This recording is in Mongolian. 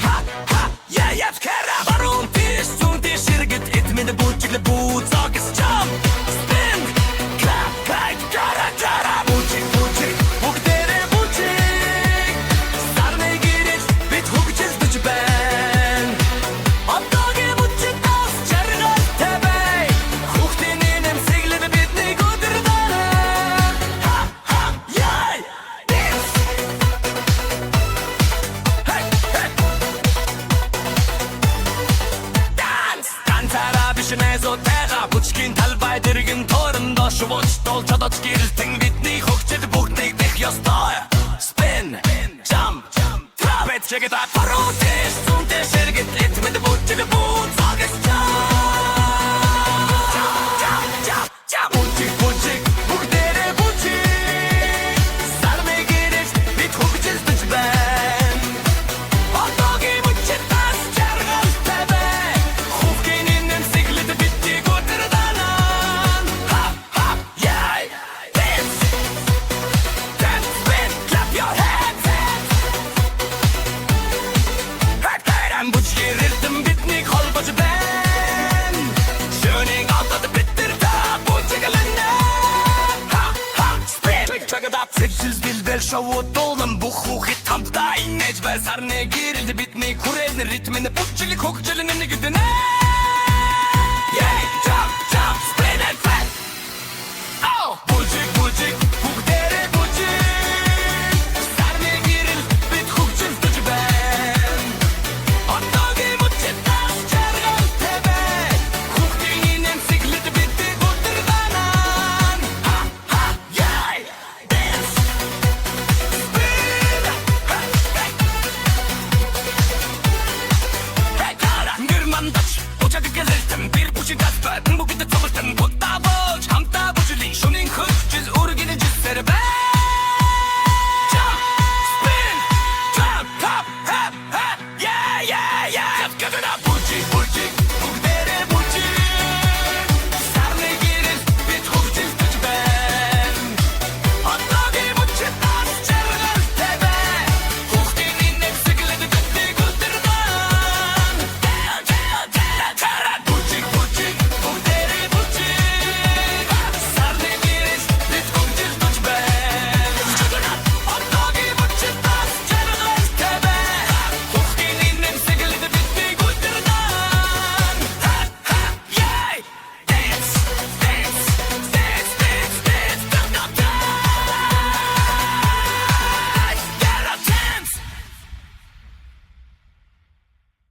Ha ha, yeah, yeah, kara. Warum bist du die Schirget? It mit der Butchile Boot, sag es jump. Spin, clap, clap, kara, kara. Butchik, butchik, hook tere butchik. Sarne girish, bit hook chiz bitch ben. Отдоги бутчик тас, чаргал тебе. Hook tinin sigle de bit ni godrdana. Ha ha, yeah, dance. Hey, hey. Dance, dance arabischen esoterra. Butchkin talbay dirgin torunda. Шувоч толчодоч гэрэлтэн бидний хөгжил бүгдийг дэх ёстой. Spin, jump, trap it, check it out. Пародиш, зунтэй ширгэт эт мэд бутчиг бут загас jump. Бутчиг, бутчиг, бүгдээрээ бутчиг. Сарны гэрэж бид хөгжил бич байна. Отдоги бутчиг тас чаргал тебе. Хүүхкийн нэмсэглэд биднийг өдөрдана. Ha ha, yeah, dance. Dance, spin, clap your hands. Хайртай бутчиг ритм биднийг холбож байна. Шөнийн одод биттэр та бутчиглана. Ha ha, spin. Check it out. Сэгсэл бэлбэл шоу дуулан бүх хүүхэд хамтдаа инээж бай сарны гэрэлд бидний хүрээлэн ритмэн бутчиг хөгжил нэг гэдэг нэ.